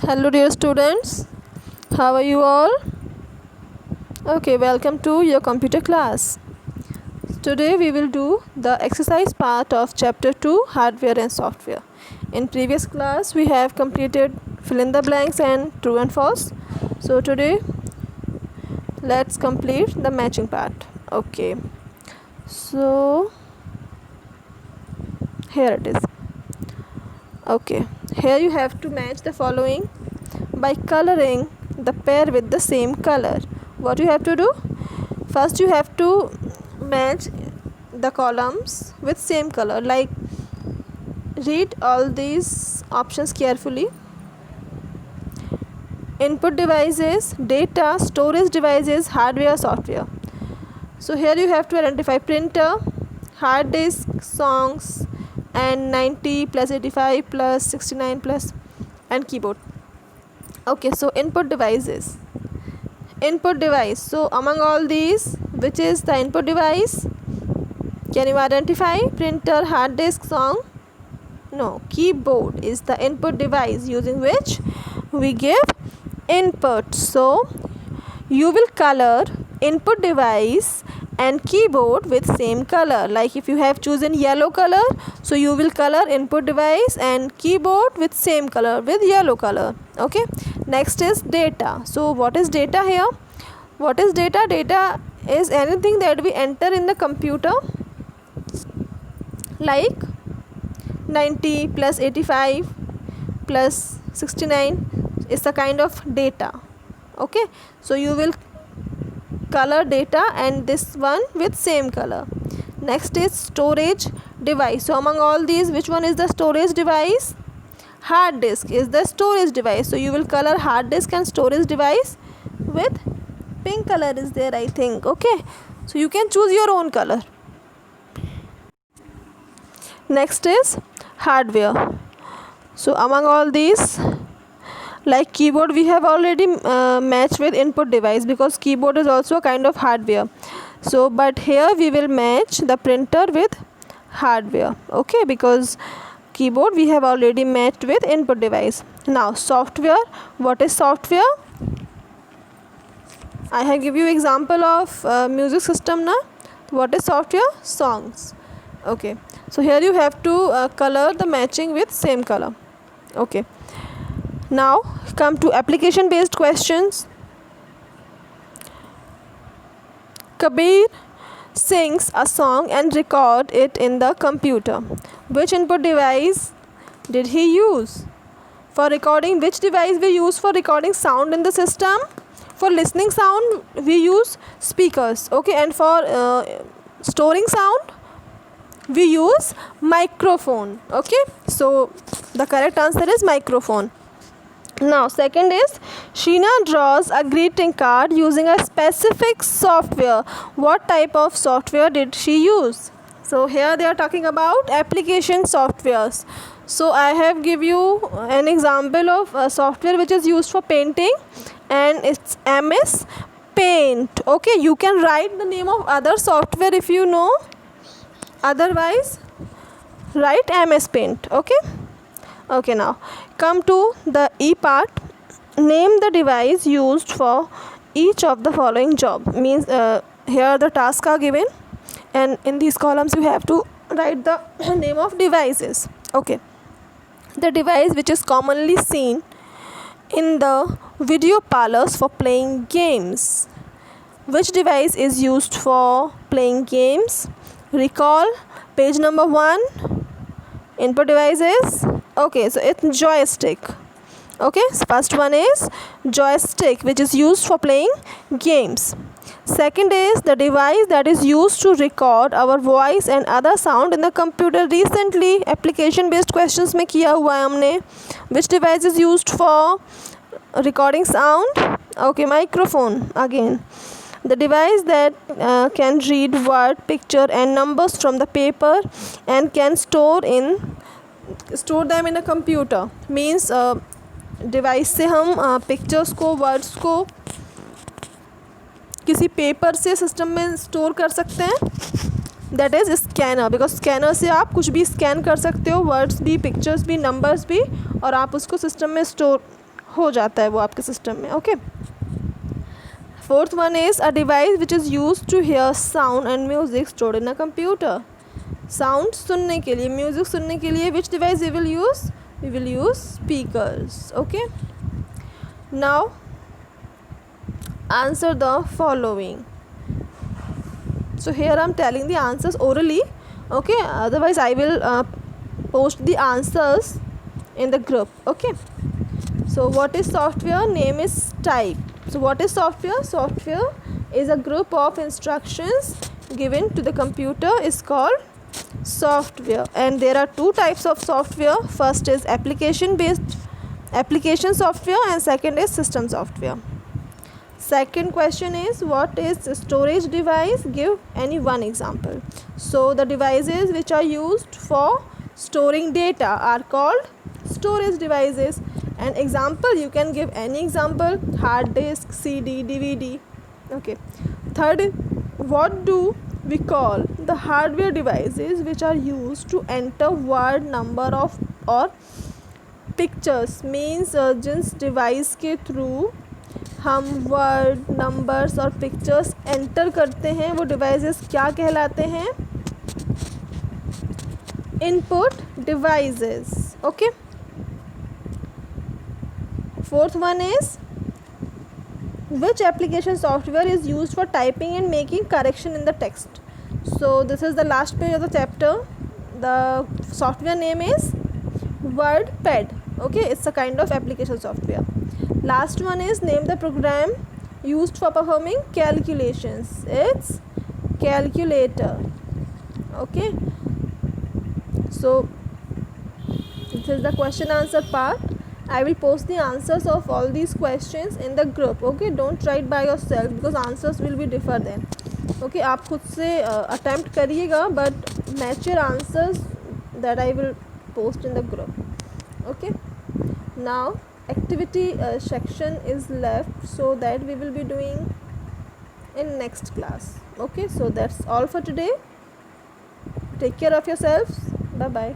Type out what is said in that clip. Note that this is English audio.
Hello dear students, how are you all? Okay, welcome to your computer class. Today we will do the exercise part of chapter 2 hardware and software. In previous class we have completed fill in the blanks and true and false. So today let's complete the matching part. Okay, so here it is. Okay, here you have to match the following by coloring the pair with the same color. What you have to do? First you have to match the columns with same color. Like, read all these options carefully. Input devices, data, storage devices, hardware, software. So here you have to identify printer, hard disk, songs, and 90 plus 85 plus 69 plus and keyboard. Okay, so input devices. Input device. So among all these, which is the input device? Can you identify? Printer, hard disk, song? No, keyboard is the input device using which we give input. So you will color input device and keyboard with same color. Like if you have chosen yellow color, so you will color input device and keyboard with same color, with yellow color. Okay, next is data. So what is data here? What is data? Data is anything that we enter in the computer, like 90 plus 85 plus 69 is a kind of data. Okay, so you will color data and this one with same color. Next is storage device. So among all these, which one is the storage device? Hard disk is the storage device. So you will color hard disk and storage device with pink color is there, I think. Okay, so you can choose your own color. Next is hardware. So among all these, like keyboard, we have already matched with input device because keyboard is also a kind of hardware. So but here we will match the printer with hardware. Okay, because keyboard we have already matched with input device. Now software. What is software? I have give you example of music system now. What is software? Songs. Okay, so here you have to color the matching with same color. Okay, now come to application based questions. Kabir sings a song and record it in the computer. Which input device did he use for recording? Which device we use for recording sound in the system? For listening sound we use speakers. Okay, and for storing sound we use microphone. Okay, so the correct answer is microphone. Now second is Sheena draws a greeting card using a specific software. What type of software did she use? So here they are talking about application softwares. So I have give you an example of a software which is used for painting and it's MS Paint. Okay, you can write the name of other software if you know, otherwise write MS Paint. Okay, now come to the E part. Name the device used for each of the following job. Means here the tasks are given and in these columns you have to write the name of devices. Okay, the device which is commonly seen in the video parlors for playing games. Which device is used for playing games? Recall page number 1. Input devices. Okay, so it's joystick. Okay, so first one is joystick, which is used for playing games. Second is the device that is used to record our voice and other sound in the computer. Recently application based questions में किया हुआ है हमने. Which device is used for recording sound? Okay, microphone again. The device that can read word, picture and numbers from the paper and can store them in a computer. Means device से हम pictures को, words को किसी paper से system में store कर सकते हैं. That is scanner, because scanner से आप कुछ भी स्कैन कर सकते हो, वर्ड्स भी, पिक्चर्स भी, नंबर्स भी, और आप उसको सिस्टम में स्टोर हो जाता है वो आपके सिस्टम में. Okay. Fourth one is a device which is use to hear sound and music stored in a computer. Sound सुनने के लिए, म्यूजिक सुनने के लिए which device we will use? We will use speakers. Okay. Now answer the following. So here I am telling the answers orally. Okay, otherwise I will post the answers in the group. Okay. So what is software? Name is type. So what is software? Software is a group of instructions given to the computer is called software. And there are two types of software. First is application software and second is system software. Second question is, what is storage device? Give any one example. So the devices which are used for storing data are called storage devices. An example, you can give any example: hard disk, CD, DVD. Okay. Third, what do we call the hardware devices which are used to enter word, number of or pictures? Means जिस device के through हम word, numbers और pictures enter करते हैं वो devices क्या कहलाते हैं? Input devices. Okay. Fourth one is which application software is used for typing and making correction in the text. So this is the last page of the chapter. The software name is WordPad. Okay, it's a kind of application software. Last one is name the program used for performing calculations. It's calculator. Okay. So this is the question answer part. I will post the answers of all these questions in the group. Okay, don't write by yourself because answers will be differ then. Okay, आप खुद से attempt करिएगा but match your answers that I will post in the group. Okay. Now activity section is left, so that we will be doing in next class. Okay, so that's all for today. Take care of yourselves. Bye bye.